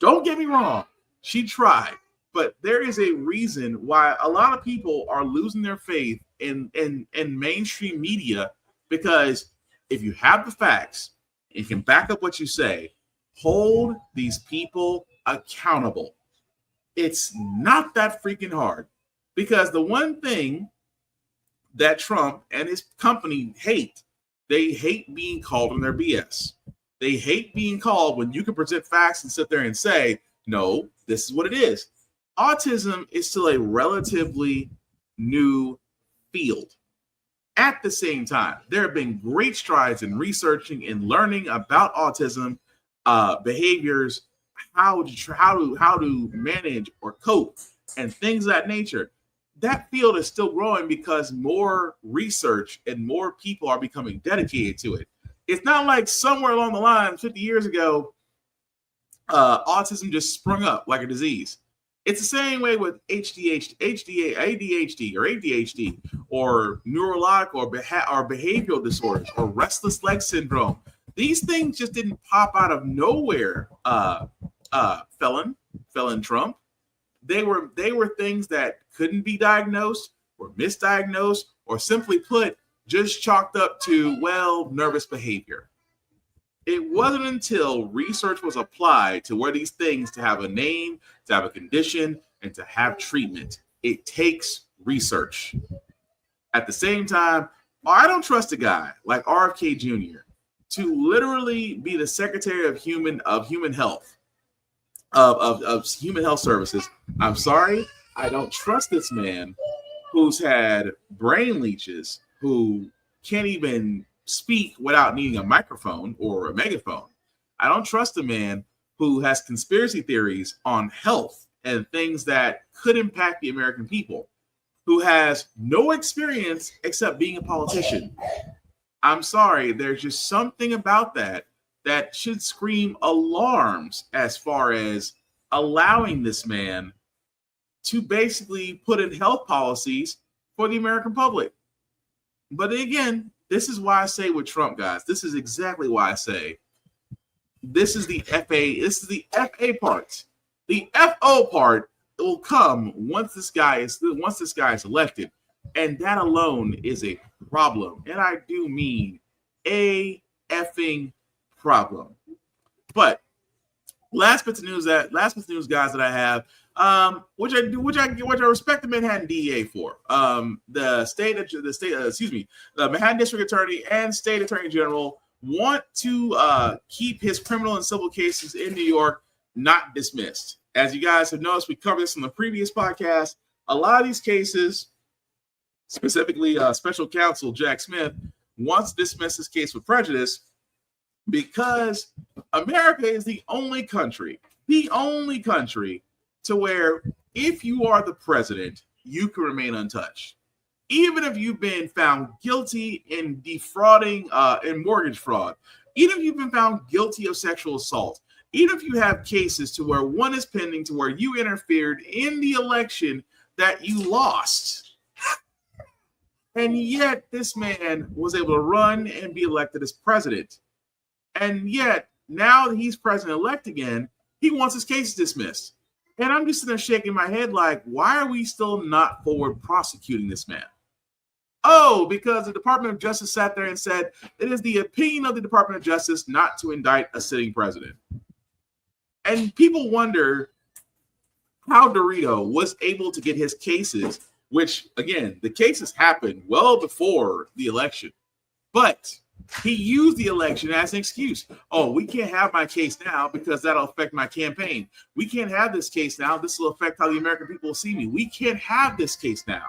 Don't get me wrong. She tried. But there is a reason why a lot of people are losing their faith in mainstream media, because if you have the facts, you can back up what you say, hold these people accountable. It's not that freaking hard, because the one thing that Trump and his company hate, they hate being called on their BS. They hate being called when you can present facts and sit there and say, no, this is what it is. Autism is still a relatively new field. At the same time, there have been great strides in researching and learning about autism behaviors, how to manage or cope, and things of that nature. That field is still growing because more research and more people are becoming dedicated to it. It's not like somewhere along the line 50 years ago, autism just sprung up like a disease. It's the same way with ADHD or neurological or behavioral disorders or restless leg syndrome. These things just didn't pop out of nowhere. Felon Trump. They were things that couldn't be diagnosed or misdiagnosed or simply put, just chalked up to, well, nervous behavior. It wasn't until research was applied to where these things to have a name, to have a condition, and to have treatment. It takes research. At the same time, I don't trust a guy like RFK Jr. to literally be the Secretary of Human Health, of Human Health Services. I'm sorry, I don't trust this man who's had brain leeches, who can't even speak without needing a microphone or a megaphone. I don't trust a man who has conspiracy theories on health and things that could impact the American people, who has no experience except being a politician. I'm sorry, there's just something about that should scream alarms as far as allowing this man to basically put in health policies for the American public. But again, this is why I say with Trump, guys, this is exactly why I say this is the FA part. The FO part will come once this guy is elected. And that alone is a problem. And I do mean a effing problem. But last bit of news, guys, that I have, which I respect the Manhattan DEA for. The Manhattan District Attorney and State Attorney General want to keep his criminal and civil cases in New York not dismissed. As you guys have noticed, we covered this in the previous podcast. A lot of these cases, specifically Special Counsel Jack Smith, wants to dismiss his case with prejudice because America is the only country to where if you are the president, you can remain untouched. Even if you've been found guilty in defrauding, in mortgage fraud, even if you've been found guilty of sexual assault, even if you have cases to where one is pending to where you interfered in the election that you lost, and yet this man was able to run and be elected as president. And yet, now that he's president-elect again, he wants his case dismissed. And I'm just sitting there shaking my head like, why are we still not forward prosecuting this man? Oh, because the Department of Justice sat there and said, it is the opinion of the Department of Justice not to indict a sitting president. And people wonder how Dorito was able to get his cases, which, again, the cases happened well before the election. But he used the election as an excuse. Oh, we can't have my case now because that'll affect my campaign. We can't have this case now. This will affect how the American people will see me. We can't have this case now.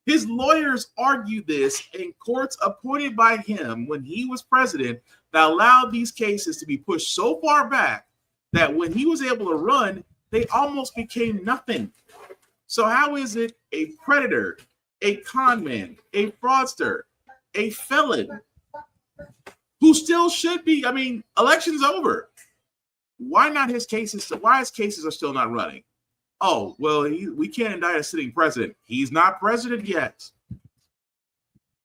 His lawyers argued this in courts appointed by him when he was president that allowed these cases to be pushed so far back that when he was able to run, they almost became nothing. So how is it a predator, a con man, a fraudster, a felon who still should be, election's over. Why his cases are still not running? Oh, well, we can't indict a sitting president. He's not president yet.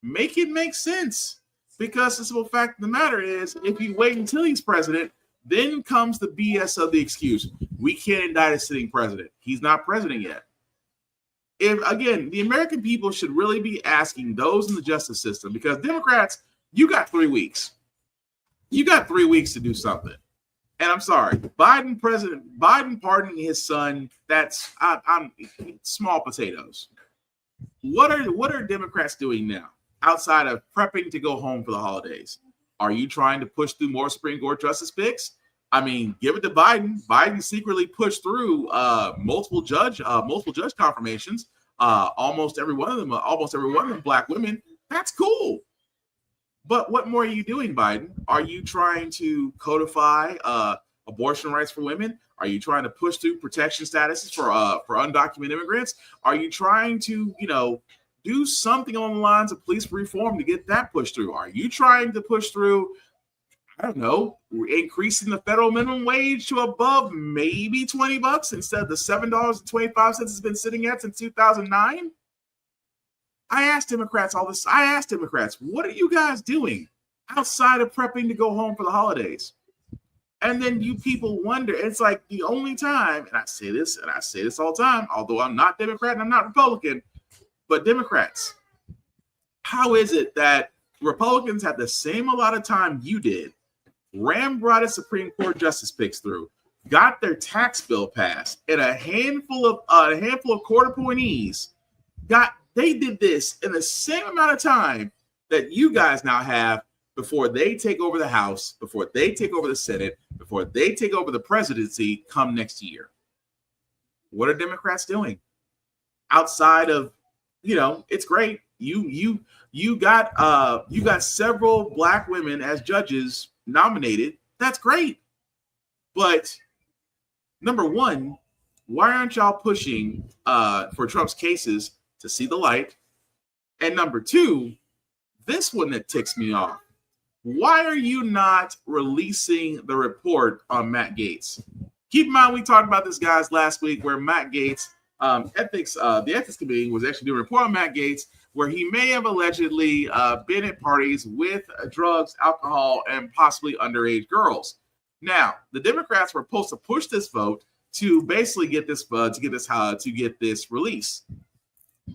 Make it make sense. Because the simple fact of the matter is, if you wait until he's president, then comes the BS of the excuse. We can't indict a sitting president. He's not president yet. The American people should really be asking those in the justice system, because Democrats, you got 3 weeks. You got 3 weeks to do something. And I'm sorry, Biden pardoning his son, that's I'm small potatoes. What are Democrats doing now outside of prepping to go home for the holidays? Are you trying to push through more Supreme Court justice picks? Give it to Biden. Biden secretly pushed through multiple judge confirmations. Almost every one of them black women. That's cool. But what more are you doing, Biden? Are you trying to codify abortion rights for women? Are you trying to push through protection statuses for undocumented immigrants? Are you trying to, do something on the lines of police reform to get that pushed through? Are you trying to push through I don't know, increasing the federal minimum wage to above maybe $20 instead of the $7.25 it's been sitting at since 2009. I asked Democrats all this. I asked Democrats, what are you guys doing outside of prepping to go home for the holidays? And then you people wonder, it's like the only time, and I say this all the time, although I'm not Democrat and I'm not Republican, but Democrats, how is it that Republicans had the same amount of time you did, brought a Supreme Court justice picks through, got their tax bill passed, and a handful of court appointees they did this in the same amount of time that you guys now have before they take over the House, before they take over the Senate, before they take over the presidency come next year. What are Democrats doing? Outside of, it's great. You got several black women as judges nominated. That's great. But number one, why aren't y'all pushing for Trump's cases to see the light? And number two, this one that ticks me off. Why are you not releasing the report on Matt Gaetz? Keep in mind, we talked about this, guys, last week where Matt Gaetz, the ethics committee was actually doing a report on Matt Gaetz where he may have allegedly been at parties with drugs, alcohol, and possibly underage girls. Now, the Democrats were supposed to push this vote to basically get this release.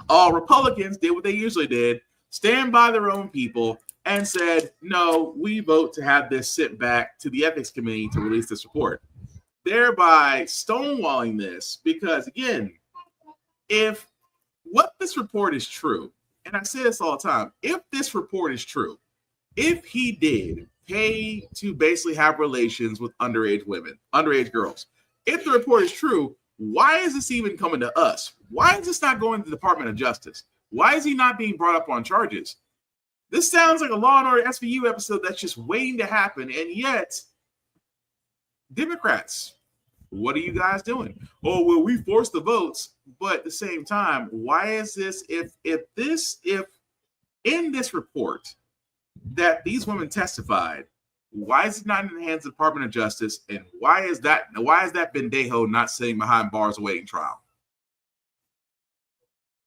All Republicans did what they usually did, stand by their own people, and said, no, we vote to have this sit back to the ethics committee to release this report, thereby stonewalling this. Because again, if what this report is true, and I say this all the time, if this report is true, if he did pay to basically have relations with underage girls, if the report is true, why is this even coming to us? Why is this not going to the Department of Justice? Why is he not being brought up on charges? This sounds like a Law and Order SVU episode that's just waiting to happen. And yet, Democrats, what are you guys doing? Oh, well, we forced the votes. But at the same time, why is this, if in this report that these women testified, why is it not in the hands of the Department of Justice? And why is that Bendejo not sitting behind bars awaiting trial?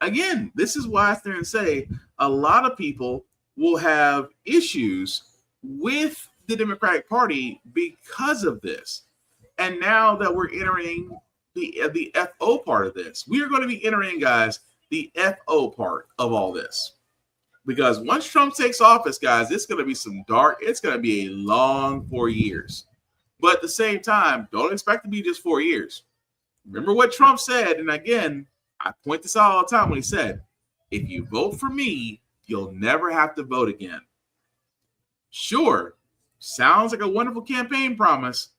Again, this is why I stand and say a lot of people will have issues with the Democratic Party because of this. And now that we're entering the FO part of this, we are going to be entering, guys, the FO part of all this. Because once Trump takes office, guys, it's going to be it's going to be a long 4 years. But at the same time, don't expect to be just 4 years. Remember what Trump said, and again, I point this out all the time when he said, if you vote for me, you'll never have to vote again. Sure, sounds like a wonderful campaign promise,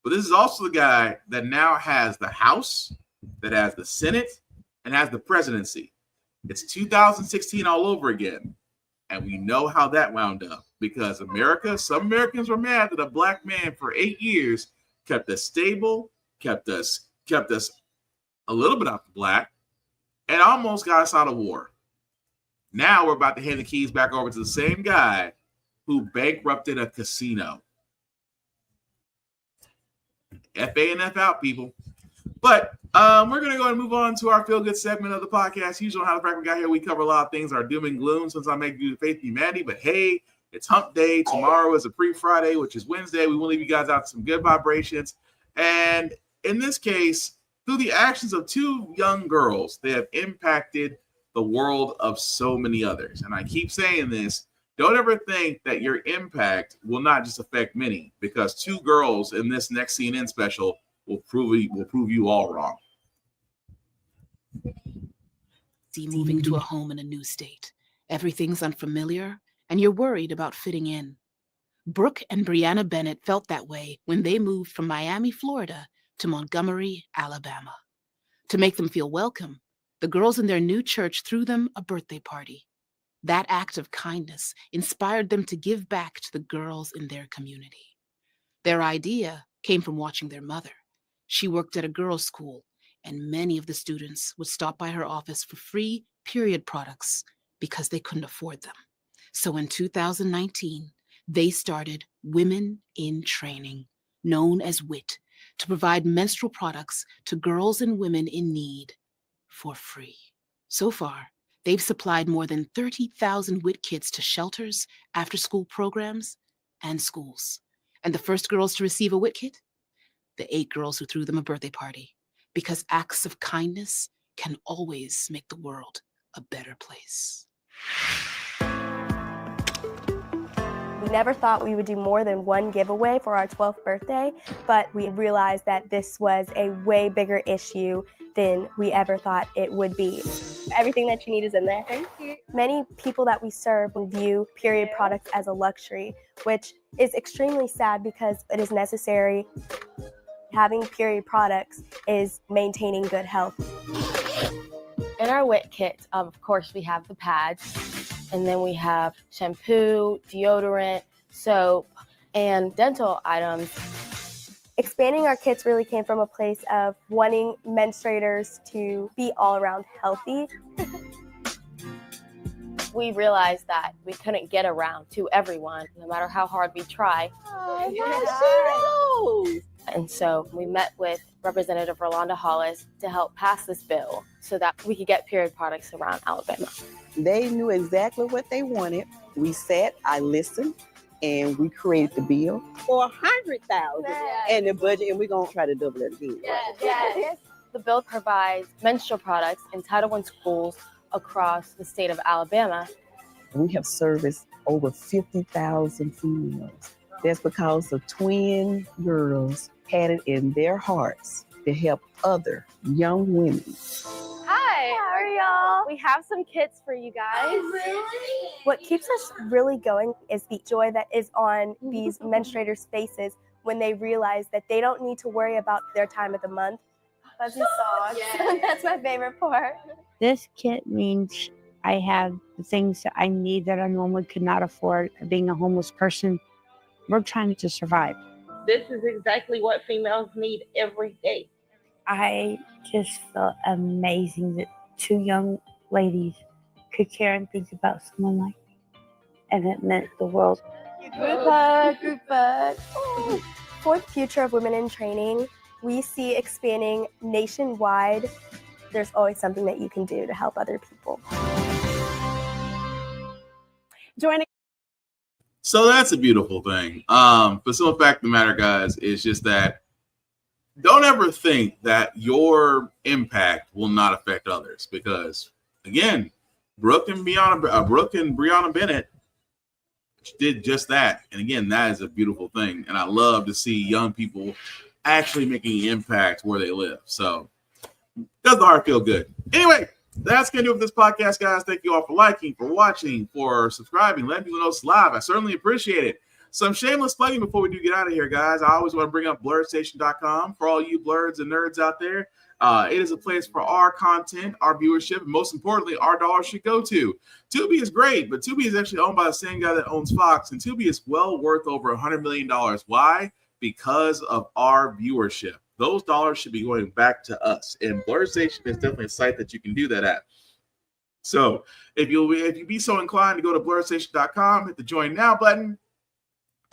but this is also the guy that now has the House, that has the Senate, and has the presidency. It's 2016 all over again. And we know how that wound up because some Americans were mad that a black man for 8 years kept us stable, kept us a little bit off the black, and almost got us out of war. Now we're about to hand the keys back over to the same guy who bankrupted a casino. FA and F out, people. But we're going to go and move on to our feel-good segment of the podcast. Usually on How the Frack We Got Here, we cover a lot of things, our doom and gloom, since I make you faith humanity. But hey, it's hump day. Tomorrow is a pre-Friday, which is Wednesday. We will leave you guys out some good vibrations. And in this case, through the actions of two young girls, they have impacted the world of so many others. And I keep saying this, don't ever think that your impact will not just affect many, because two girls in this next CNN special will prove you all wrong. Moving to a home in a new state. Everything's unfamiliar, and you're worried about fitting in. Brooke and Brianna Bennett felt that way when they moved from Miami, Florida, to Montgomery, Alabama. To make them feel welcome, the girls in their new church threw them a birthday party. That act of kindness inspired them to give back to the girls in their community. Their idea came from watching their mother. She worked at a girls' school, and many of the students would stop by her office for free period products because they couldn't afford them. So in 2019, They started Women in Training, known as WIT, to provide menstrual products to girls and women in need for free. So far, they've supplied more than 30,000 WIT kits to shelters, after-school programs, and schools. And the first girls to receive a WIT kit? The 8 girls who threw them a birthday party, because acts of kindness can always make the world a better place. We never thought we would do more than one giveaway for our 12th birthday, but we realized that this was a way bigger issue than we ever thought it would be. Everything that you need is in there. Thank you. Many people that we serve view period products as a luxury, which is extremely sad because it is necessary. Having period products is maintaining good health. In our WIT kits, of course, we have the pads, and then we have shampoo, deodorant, soap, and dental items. Expanding our kits really came from a place of wanting menstruators to be all around healthy. We realized that we couldn't get around to everyone, no matter how hard we try. And so we met with Representative Rolanda Hollis to help pass this bill so that we could get period products around Alabama. They knew exactly what they wanted. We sat, I listened, and we created the bill for $100,000 in the budget, and we're gonna try to double it again. Yes. The bill provides menstrual products in Title I schools across the state of Alabama. We have serviced over 50,000 females. That's because the twin girls had it in their hearts to help other young women. Hi, how are y'all? We have some kits for you guys. Really? What keeps us really going is the joy that is on these menstruators' faces when they realize that they don't need to worry about their time of the month. Fuzzy socks. Yes. That's my favorite part. This kit means I have the things that I need that I normally could not afford. Being a homeless person, we're trying to survive. This is exactly what females need every day. I just felt amazing that 2 young ladies could care and think about someone like me. And it meant the world. Group hug, group hug. For the future of women in training, we see expanding nationwide. There's always something that you can do to help other people. Joining. So that's a beautiful thing. But the simple fact of the matter, guys, is just that don't ever think that your impact will not affect others, because again, Brooke and Brianna Bennett did just that. And again, that is a beautiful thing. And I love to see young people actually making an impact where they live. So does the heart feel good? Anyway, that's going to do it for this podcast, guys. Thank you all for liking, for watching, for subscribing, letting people know it's live. I certainly appreciate it. Some shameless plugging before we do get out of here, guys. I always want to bring up blurredstation.com for all you blurs and nerds out there. It is a place for our content, our viewership, and most importantly, our dollars should go to. Tubi is great, but Tubi is actually owned by the same guy that owns Fox, and Tubi is well worth over $100 million. Why? Because of our viewership. Those dollars should be going back to us, and Blurred Station is definitely a site that you can do that at. So if you be so inclined to go to blurredstation.com, hit the Join Now button.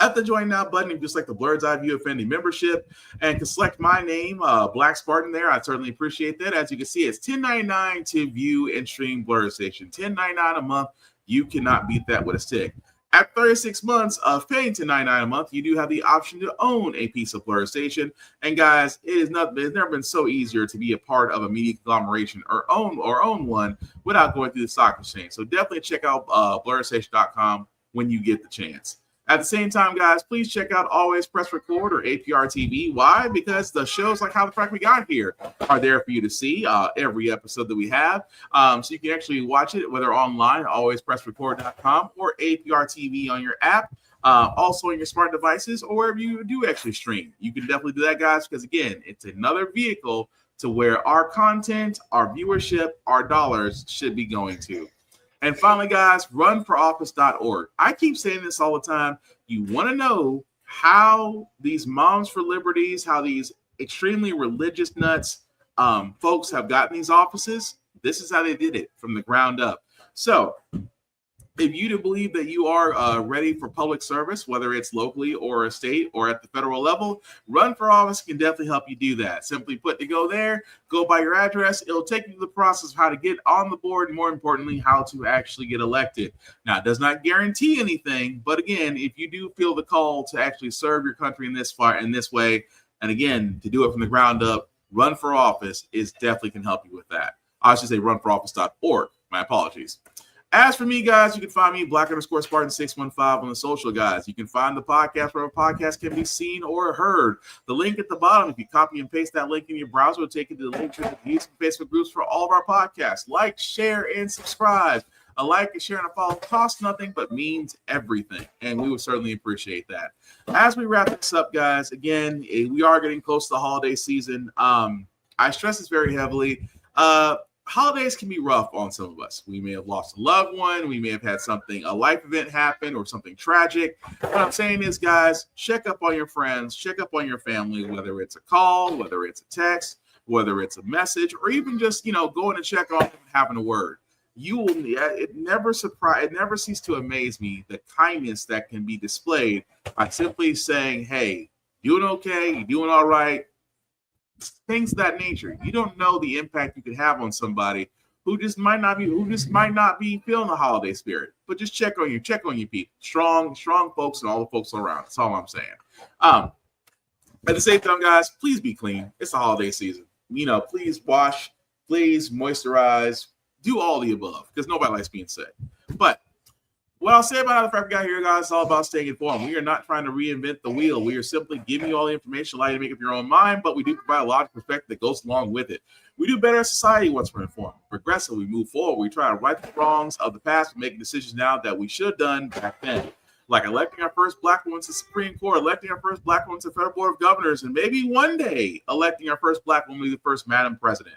At the Join Now button, if you just like the Blurred's Eye View Affinity membership and can select my name, Black Spartan there, I'd certainly appreciate that. As you can see, it's $10.99 to view and stream Blurred Station. $10.99 a month. You cannot beat that with a stick. At 36 months of paying $10.99 a month, you do have the option to own a piece of Blurred Station. And guys, it's never been so easier to be a part of a media conglomeration or own one without going through the stock exchange. So definitely check out blurredstation.com when you get the chance. At the same time, guys, please check out Always Press Record or APR TV. Why? Because the shows like How the Frack We Got Here are there for you to see every episode that we have. So you can actually watch it, whether online, alwayspressrecord.com, or APR TV on your app, also on your smart devices, or wherever you do actually stream. You can definitely do that, guys, because, again, it's another vehicle to where our content, our viewership, our dollars should be going to. And finally, guys, runforoffice.org. I keep saying this all the time. You want to know how these Moms for Liberties, how these extremely religious nuts folks have gotten these offices? This is how they did it from the ground up. So If you do believe that you are ready for public service, whether it's locally or a state or at the federal level, Run for Office can definitely help you do that. Simply put, to go there, go by your address. It'll take you through the process of how to get on the board and, more importantly, how to actually get elected. Now, it does not guarantee anything, but again, if you do feel the call to actually serve your country in this way, and again, to do it from the ground up, Run for Office definitely can help you with that. I should say runforoffice.org. My apologies. As for me, guys, you can find me, Black_Spartan615 on the social, guys. You can find the podcast wherever podcasts can be seen or heard. The link at the bottom, if you copy and paste that link in your browser, will take you to the link to the YouTube and Facebook groups for all of our podcasts. Like, share, and subscribe. A like, a share, and a follow costs nothing but means everything, and we would certainly appreciate that. As we wrap this up, guys, again, we are getting close to the holiday season. I stress this very heavily. Holidays can be rough on some of us. We may have lost a loved one. We may have had a life event happen or something tragic. What I'm saying is, guys, check up on your friends, check up on your family, whether it's a call, whether it's a text, whether it's a message, or even just, going to check on them and having a word. It never ceases to amaze me the kindness that can be displayed by simply saying, hey, doing okay? You doing all right? Things of that nature. You don't know the impact you could have on somebody who just might not be feeling the holiday spirit. But just check on your people. Strong folks and all the folks around. That's all I'm saying. At the same time, guys, please be clean. It's the holiday season. Please wash, please moisturize, do all the above, because nobody likes being sick. But what I'll say about how the Frack We Got Here, guys, is all about staying informed. We are not trying to reinvent the wheel. We are simply giving you all the information, allow you to make up your own mind, but we do provide a logical perspective that goes along with it. We do better as society once we're informed. Progressive, we move forward. We try to right the wrongs of the past and make decisions now that we should have done back then. Like electing our first Black woman to the Supreme Court, electing our first Black woman to the Federal Board of Governors, and maybe one day electing our first Black woman to be the first Madam President.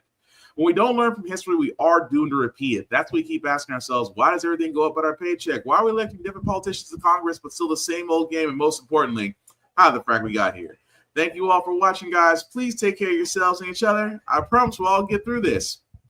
When we don't learn from history, we are doomed to repeat it. That's what we keep asking ourselves. Why does everything go up at our paycheck? Why are we electing different politicians to Congress, but still the same old game? And most importantly, how the Frack We Got Here. Thank you all for watching, guys. Please take care of yourselves and each other. I promise we'll all get through this.